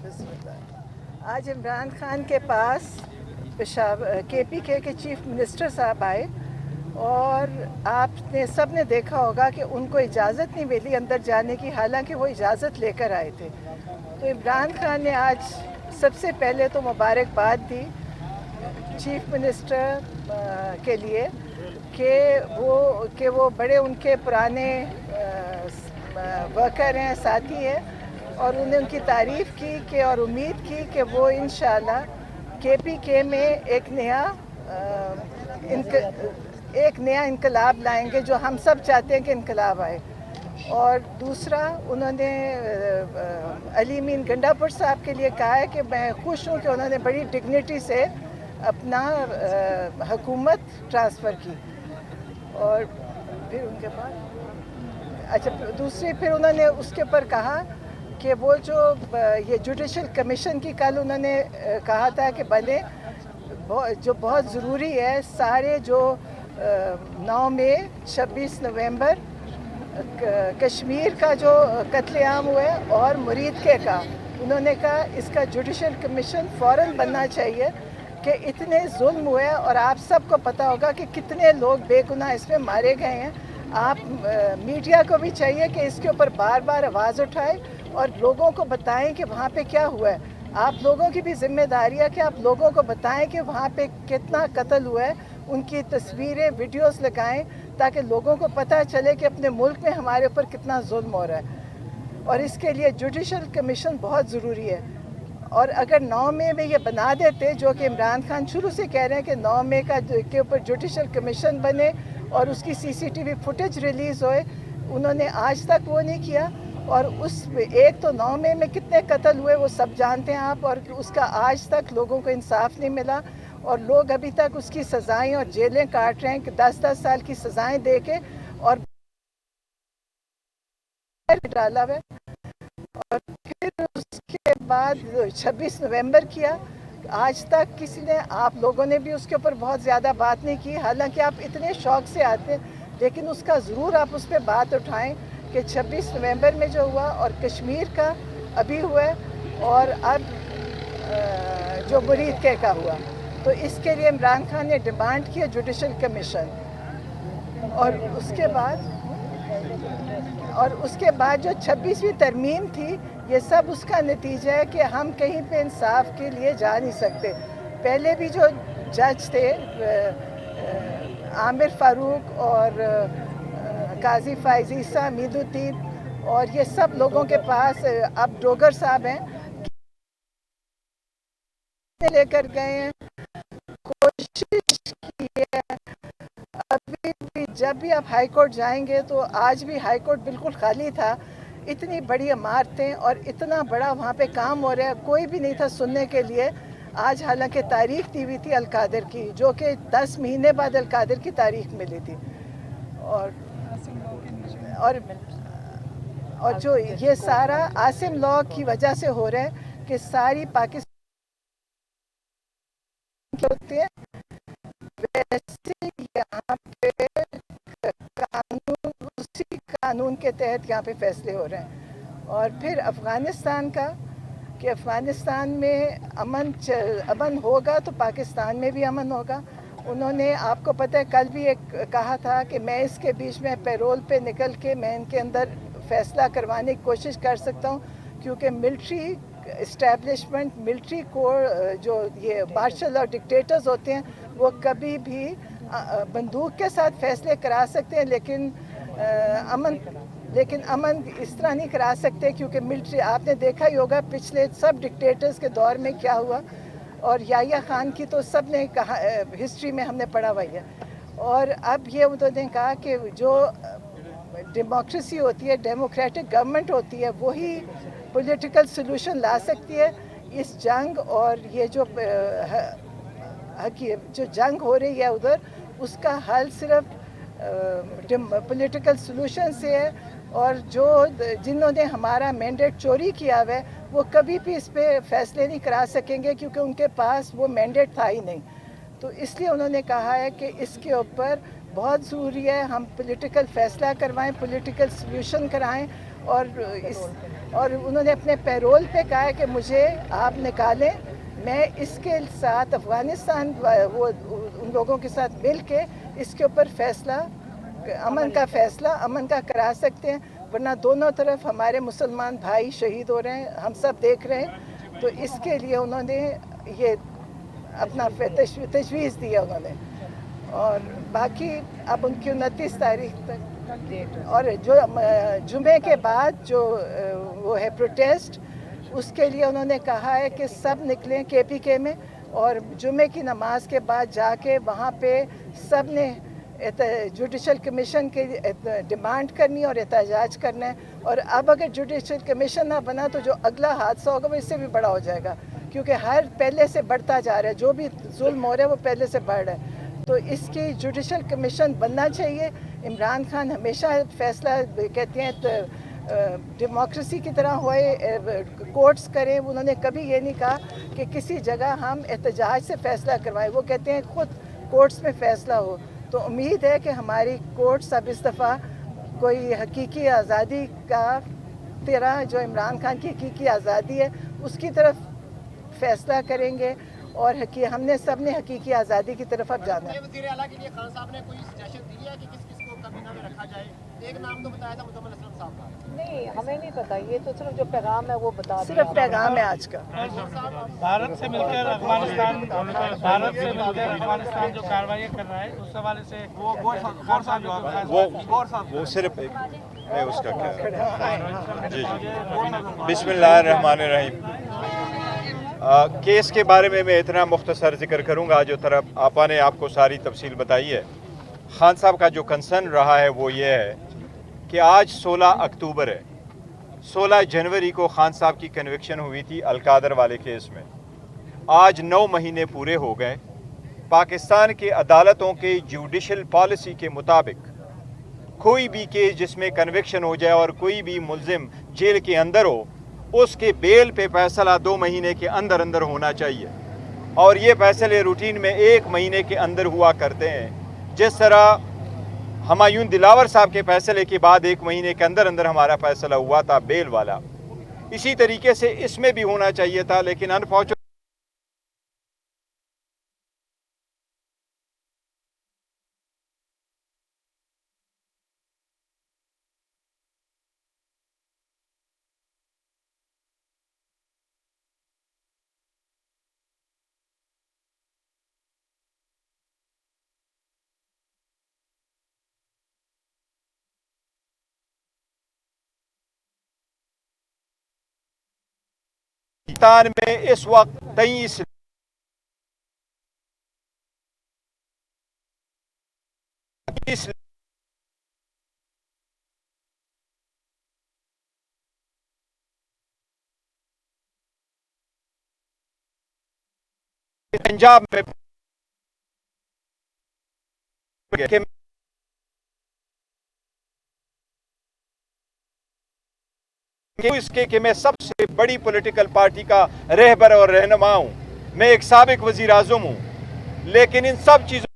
आज इमरान खान के पास KPK के चीफ मिनिस्टर साहब आए और आपने सब ने देखा होगा कि उनको इजाज़त नहीं मिली अंदर जाने की, हालांकि वो इजाज़त लेकर आए थे। तो इमरान खान ने आज सबसे पहले तो मुबारकबाद दी चीफ मिनिस्टर के लिए कि वो बड़े उनके पुराने वर्कर हैं, साथी हैं, और उन्हें उनकी तारीफ़ की और उम्मीद की कि वो इंशाअल्लाह KPK में एक नया इनकलाब लाएंगे, जो हम सब चाहते हैं कि इनकलाब आए। और दूसरा, उन्होंने अली मीन गंडापुर साहब के लिए कहा है कि मैं खुश हूँ कि उन्होंने बड़ी डिग्निटी से अपना हुकूमत ट्रांसफ़र की। और फिर उनके बाद दूसरी फिर उन्होंने उसके ऊपर कहा कि वो जो ये जुडिशल कमीशन की कल उन्होंने कहा था कि बने, जो बहुत ज़रूरी है। सारे जो 9 मई 26 नवंबर कश्मीर का जो कत्लेआम हुआ है और मुरीद के का, उन्होंने कहा इसका जुडिशल कमीशन फ़ौरन बनना चाहिए कि इतने जुल्म हुए और आप सबको पता होगा कि कितने लोग बेगुनाह इसमें मारे गए हैं। आप मीडिया को भी चाहिए कि इसके ऊपर बार बार आवाज़ उठाए और लोगों को बताएं कि वहाँ पे क्या हुआ है। आप लोगों की भी जिम्मेदारी है कि आप लोगों को बताएं कि वहाँ पे कितना कत्ल हुआ है, उनकी तस्वीरें वीडियोस लगाएं ताकि लोगों को पता चले कि अपने मुल्क में हमारे ऊपर कितना जुल्म हो रहा है। और इसके लिए जुडिशल कमीशन बहुत ज़रूरी है। और अगर 9 मई में ये बना देते, जो कि इमरान खान शुरू से कह रहे हैं कि 9 मई के ऊपर जुडिशल कमीशन बने और उसकी CCTV फुटेज रिलीज़ होए, उन्होंने आज तक वो नहीं किया। और उस एक तो 9 मई में कितने कत्ल हुए वो सब जानते हैं आप, और उसका आज तक लोगों को इंसाफ नहीं मिला और लोग अभी तक उसकी सज़ाएं और जेलें काट रहे हैं कि 10-10 साल की सज़ाएं दे के और डाला हुआ। और फिर उसके बाद 26 नवंबर किया, आज तक किसी ने, आप लोगों ने भी उसके ऊपर बहुत ज़्यादा बात नहीं की, हालांकि आप इतने शौक़ से आते हैं, लेकिन उसका ज़रूर आप उस पर बात उठाएं कि 26 नवंबर में जो हुआ और कश्मीर का अभी हुआ और अब जो मुरीद के का हुआ। तो इसके लिए इमरान खान ने डिमांड किया जुडिशल कमीशन। और उसके बाद जो 26वीं तरमीम थी, ये सब उसका नतीजा है कि हम कहीं पे इंसाफ के लिए जा नहीं सकते। पहले भी जो जज थे आमिर फ़ारूक और काजी फ़ाइज़ मीदुद्दीन, और ये सब लोगों के पास अब डोगर साहब हैं, लेकर गए हैं, कोशिश की है। अभी भी जब भी आप हाई कोर्ट जाएंगे तो आज भी हाई कोर्ट बिल्कुल खाली था। इतनी बड़ी इमारतें और इतना बड़ा वहाँ पे काम हो रहा है, कोई भी नहीं था सुनने के लिए। आज हालांकि तारीख दी हुई थी अलकादर की, जो कि 10 महीने बाद अलकादर की तारीख मिली थी। और जो ये सारा आसिम लॉ की वजह से हो रहा है कि सारी पाकिस्तान होती है, वैसे यहाँ पे कानून, उसी कानून के तहत यहाँ पे फैसले हो रहे हैं। और फिर अफ़गानिस्तान का, कि अफ़गानिस्तान में अमन होगा तो पाकिस्तान में भी अमन होगा। उन्होंने, आपको पता है, कल भी एक कहा था कि मैं इसके बीच में पैरोल पे निकल के मैं इनके अंदर फ़ैसला करवाने की कोशिश कर सकता हूँ, क्योंकि मिलिट्री इस्टेब्लिशमेंट, मिलिट्री कोर, जो ये मार्शल और डिक्टेटर्स होते हैं, वो कभी भी बंदूक के साथ फ़ैसले करा सकते हैं, लेकिन अमन इस तरह नहीं करा सकते, क्योंकि मिलिट्री, आपने देखा ही होगा पिछले सब डिक्टेटर्स के दौर में क्या हुआ। और याह्या खान की तो सब ने कहा, हिस्ट्री में हमने पढ़ा हुआ है। और अब ये उन्होंने कहा कि जो डेमोक्रेसी होती है, डेमोक्रेटिक गवर्नमेंट होती है, वही पॉलिटिकल सलूशन ला सकती है इस जंग। और ये जो जंग हो रही है उधर, उसका हल सिर्फ पॉलिटिकल सलूशन से है। और जिन्होंने हमारा मैंडेट चोरी किया हुआ है, वो कभी भी इस पे फैसले नहीं करा सकेंगे, क्योंकि उनके पास वो मैंडेट था ही नहीं। तो इसलिए उन्होंने कहा है कि इसके ऊपर बहुत ज़रूरी है हम पॉलिटिकल फ़ैसला करवाएं, पॉलिटिकल सॉल्यूशन कराएं। और اور انہوں نے اپنے پیرول پہ کہا ہے کہ مجھے آپ نکالیں، میں اس کے ساتھ افغانستان وہ ان لوگوں کے ساتھ مل کے اس کے اوپر فیصلہ امن کا کرا سکتے ہیں، ورنہ دونوں طرف ہمارے مسلمان بھائی شہید ہو رہے ہیں، ہم سب دیکھ رہے ہیں۔ تو اس کے لیے انہوں نے یہ اپنا تجویز دیا انہوں نے، اور باقی اب ان کی 29 تاریخ تک، اور جو جمعے کے بعد جو وہ ہے پروٹیسٹ، اس کے لیے انہوں نے کہا ہے کہ سب نکلیں کے پی کے میں، اور جمعے کی نماز کے بعد جا کے وہاں پہ سب نے جوڈیشل کمیشن کی ڈیمانڈ کرنی اور احتجاج کرنا ہے۔ اور اب اگر جوڈیشل کمیشن نہ بنا تو جو اگلا حادثہ ہوگا وہ اس سے بھی بڑا ہو جائے گا، کیونکہ ہر پہلے سے بڑھتا جا رہا ہے، جو بھی ظلم ہو رہا ہے وہ پہلے سے بڑھ رہا ہے۔ تو اس کی جوڈیشل کمیشن بننا چاہیے۔ عمران خان ہمیشہ فیصلہ کہتے ہیں ڈیموکریسی کی طرح ہوئے، کورٹس کریں، انہوں نے کبھی یہ نہیں کہا کہ کسی جگہ ہم احتجاج سے فیصلہ کروائیں، وہ کہتے ہیں خود کورٹس میں فیصلہ ہو۔ تو امید ہے کہ ہماری کورٹس اب اس دفعہ کوئی حقیقی آزادی کا طرح، جو عمران خان کی حقیقی آزادی ہے اس کی طرف فیصلہ کریں گے، اور ہم نے سب نے حقیقی آزادی کی طرف اب جانا ہے۔ وزیر اعلیٰ کے لیے خان صاحب نے کوئی سجیشن دی ہے کہ کس کس کو کابینہ میں رکھا جائے؟ ایک نام تو بتایا تھا مزمل اسلم صاحب کا۔ نہیں، ہمیں نہیں پتا، یہ تو صرف جو پیغام ہے وہ بتا دیا۔ صرف پیغام ہے آج کا۔ بھارت سے مل کر افغانستان جو کاروائیاں کر رہا ہے اس حوالے سے وہ صرف میں اس کا کیا جی بسم اللہ الرحمن الرحیم۔ کیس کے بارے میں اتنا مختصر ذکر کروں گا، جو طرف آپا نے آپ کو ساری تفصیل بتائی ہے۔ خان صاحب کا جو کنسرن رہا ہے وہ یہ ہے کہ آج 16 اکتوبر ہے، 16 جنوری کو خان صاحب کی کنوکشن ہوئی تھی القادر والے کیس میں۔ آج 9 مہینے پورے ہو گئے۔ پاکستان کے عدالتوں کے جوڈیشل پالیسی کے مطابق کوئی بھی کیس جس میں کنوکشن ہو جائے اور کوئی بھی ملزم جیل کے اندر ہو، اس کے بیل پہ فیصلہ 2 مہینے کے اندر اندر ہونا چاہیے، اور یہ فیصلے روٹین میں 1 مہینے کے اندر ہوا کرتے ہیں۔ جس طرح ہمایون دلاور صاحب کے فیصلے کے بعد 1 مہینے کے اندر اندر ہمارا فیصلہ ہوا تھا بیل والا، اسی طریقے سے اس میں بھی ہونا چاہیے تھا، لیکن انفارچونیٹلی پاکستان میں اس وقت 23 پنجاب میں اس کے کہ میں سب سے بڑی پولیٹیکل پارٹی کا رہبر اور رہنما ہوں، میں ایک سابق وزیر اعظم ہوں، لیکن ان سب چیزوں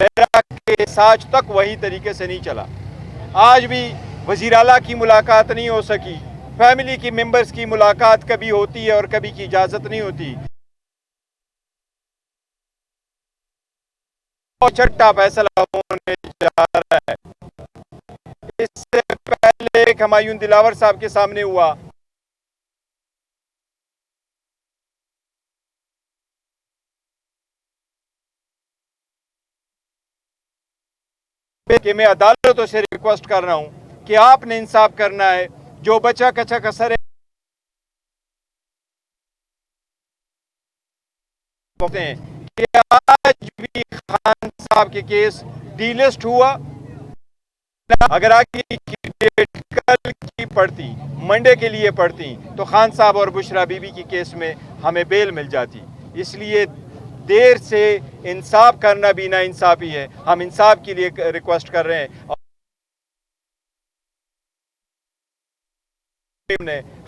میرا کیس آج تک وہی طریقے سے نہیں چلا۔ آج بھی وزیر اعلیٰ کی ملاقات نہیں ہو سکی، فیملی کی ممبرز کی ملاقات کبھی ہوتی ہے اور کبھی کی اجازت نہیں ہوتی۔ اور چھٹا فیصلہ ہونے جا رہا ہے۔ اس سے پہلے ایک ہمایون دلاور صاحب کے سامنے ہوا، کہ میں عدالتوں سے ریکویسٹ کر رہا ہوں کہ آپ نے انصاف کرنا ہے، جو بچہ کچا کسر ہے کہ آج بھی خان صاحب کے کیس ڈی لسٹ ہوا۔ اگر آگے کی ڈیٹ کل کی پڑتی، منڈے کے لیے پڑتی، تو خان صاحب اور بشرا بی بی کی کیس میں ہمیں بیل مل جاتی۔ اس لیے دیر سے انصاف کرنا بھی نا انصافی ہے۔ ہم انصاف کے لیے ریکویسٹ کر رہے ہیں۔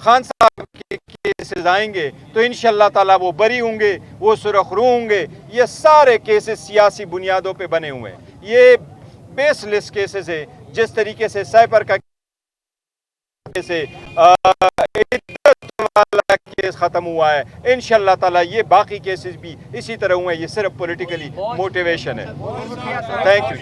خان صاحب کے کیسز آئیں گے تو انشاءاللہ تعالیٰ وہ بری ہوں گے، وہ سرخ رو ہوں گے۔ یہ سارے کیسز سیاسی بنیادوں پہ بنے ہوئے ہیں، یہ بیس لیس کیسز ہیں जिस तरीके से साइबर का से वाला केस खत्म हुआ है, इंशाल्लाह ताला ये बाकी केसेस भी इसी तरह हुए। ये सिर्फ पॉलिटिकली मोटिवेशन है। Thank you.